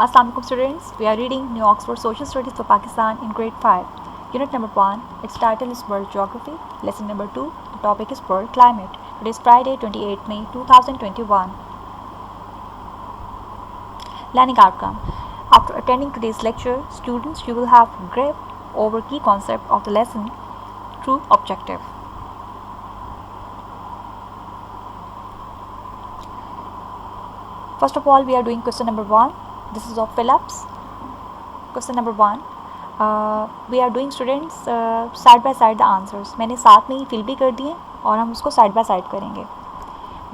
Assalamu alaikum students, we are reading New Oxford Social Studies for Pakistan in grade 5. Unit number 1, its title is World Geography. Lesson number 2, the topic is World Climate. Today is Friday, 28 May 2021. Learning outcome. After attending today's lecture, students, you will have grip over key concept of the lesson through objective. First of all, we are doing question number 1. This is of Phillips. Question number 1. We are doing students side by side the answers. मैंने साथ में ही fill भी कर दिए और हम उसको side by side करेंगे.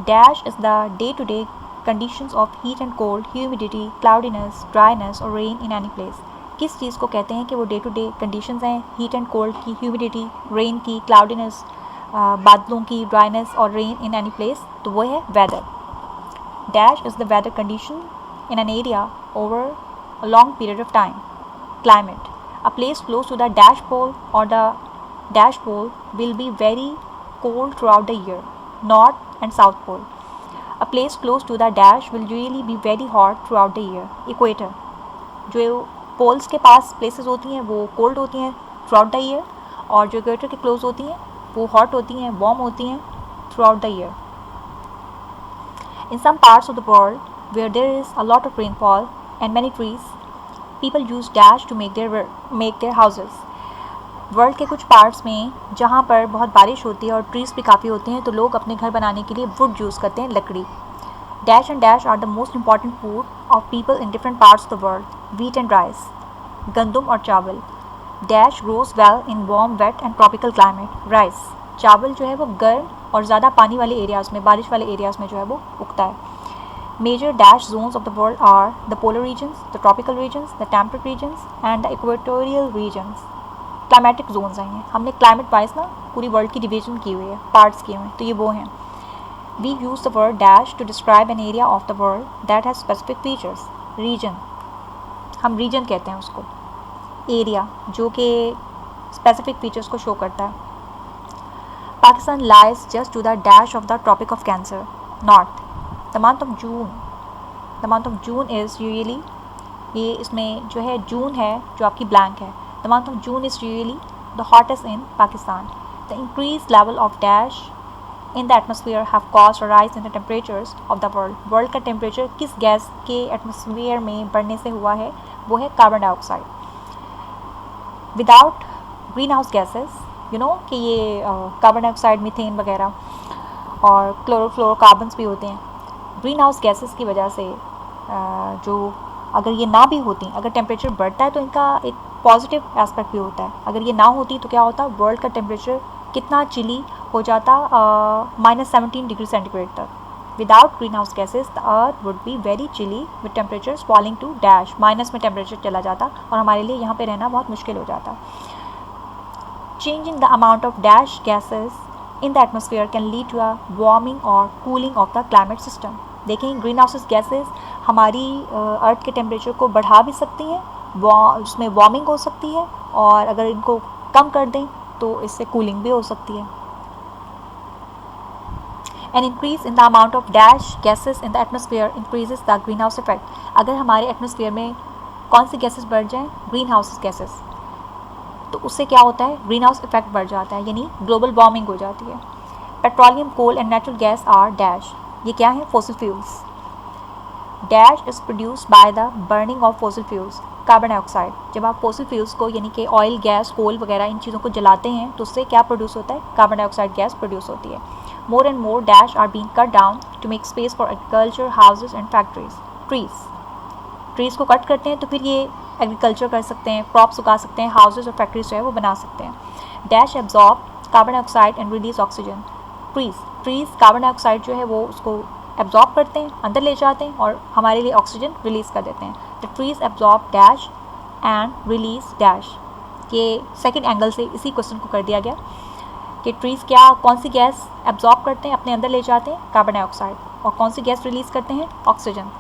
Dash is the day-to-day conditions of heat and cold, humidity, cloudiness, dryness और rain in any place. किस चीज़ को कहते हैं कि वो डे टू डे कंडीशंस हैं हीट एंड कोल्ड की, ह्यूमिडिटी, रेन की, क्लाउडीनेस, बादलों की, ड्राइनेस और रेन इन एनी प्लेस, तो वो है weather. Dash is the weather condition in an area over a long period of time. Climate. A place close to the dash pole or the dash pole will be very cold throughout the year. North and South Pole. A place close to the dash will usually be very hot throughout the year. Equator. जो poles के पास places होती हैं वो cold होती हैं through out the year और जो equator के क्लोज होती हैं वो हॉट होती हैं, वार्म होती हैं through out the year. In some parts of the world where there is a lot of rainfall and many trees, people use dash to make their houses. World के कुछ parts में जहाँ पर बहुत बारिश होती है और ट्रीज़ भी काफ़ी होते हैं तो लोग अपने घर बनाने के लिए वुड यूज़ करते हैं, लकड़ी. Dash and dash are the most important food of people in different parts of the world. Wheat and rice. गंदम और चावल. Dash grows well in warm, wet and tropical climate. Rice. चावल जो है वो गर्म और ज़्यादा पानी वाले एरियाज़ में, बारिश वाले एरियाज़ में जो है वो उगता है. Major dash zones of the world are the polar regions, the tropical regions, the temperate regions and the equatorial regions. Climatic zones हैं ये. हमने climate वाइज ना पूरी वर्ल्ड की डिवीजन की हुई है, पार्ट्स किए हुए हैं, तो ये वो हैं. We use the word dash to describe an area of the world that has specific features. Region. हम region कहते हैं उसको. Area जो कि specific features को show करता है. Pakistan lies just to the dash of the Tropic of Cancer. North. The month of June is usually, ये इसमें जो है जून है जो आपकी ब्लैंक है. The month of June is usually the hottest in Pakistan. The increased level of dash in the atmosphere have caused a rise in the temperatures of the world. World का temperature किस gas के atmosphere में बढ़ने से हुआ है वो है carbon dioxide. Without greenhouse gases, you know कि ये कार्बन डाइऑक्साइड, मीथेन वगैरह और क्लोरोफ्लोरोकार्बन्स भी होते हैं. ग्रीन हाउस गैसेस की वजह से जो अगर ये ना भी होती, अगर टेम्परेचर बढ़ता है तो इनका एक पॉजिटिव एस्पेक्ट भी होता है. अगर ये ना होती तो क्या होता, वर्ल्ड का टेम्परेचर कितना चिली हो जाता, -17 डिग्री सेंटीग्रेड तक. Without greenhouse gases the earth would be very chilly with temperature falling to dash, minus में टेम्परेचर चला जाता और हमारे लिए यहाँ पे रहना बहुत मुश्किल हो जाता. Changing the amount of dash gases in the atmosphere can lead to a warming or cooling of the climate system. देखें, ग्रीन हाउस गैसेस हमारी अर्थ के टेम्परेचर को बढ़ा भी सकती हैं, उसमें वार्मिंग हो सकती है और अगर इनको कम कर दें तो इससे कूलिंग भी हो सकती है. An increase in the amount of dash gases in the atmosphere increases the greenhouse effect. अगर हमारे एटमॉस्फेयर में कौन सी गैसेस बढ़ जाएं, ग्रीन हाउस गैसेस, तो उससे क्या होता है, ग्रीन हाउस इफेक्ट बढ़ जाता है, यानी ग्लोबल वार्मिंग हो जाती है. Petroleum, coal and natural gas are dash. ये क्या है, fossil fuels. Dash is produced by the burning of fossil fuels. Carbon dioxide. जब आप फॉसिल फ्यूल्स को यानी कि ऑयल, गैस, कोल वगैरह इन चीज़ों को जलाते हैं तो उससे क्या प्रोड्यूस होता है, कार्बन डाइऑक्साइड गैस प्रोड्यूस होती है. More and more dash are being cut down to make space for agriculture, houses and factories. Trees को कट करते हैं तो फिर ये एग्रीकल्चर कर सकते हैं, क्रॉप्स उगा सकते हैं, हाउसेज और फैक्ट्रीज जो है वो बना सकते हैं. Dash absorb carbon dioxide and release oxygen. Trees carbon dioxide जो है वो उसको एब्जॉर्ब करते हैं, अंदर ले जाते हैं और हमारे लिए ऑक्सीजन रिलीज़ कर देते हैं. The trees absorb dash and release dash. ये सेकेंड एंगल से इसी क्वेश्चन को कर दिया गया कि ट्रीज़ कौन सी गैस एब्जॉर्ब करते हैं, अपने अंदर ले जाते हैं, कार्बन डाइऑक्साइड, और कौन सी गैस रिलीज़ करते हैं, ऑक्सीजन.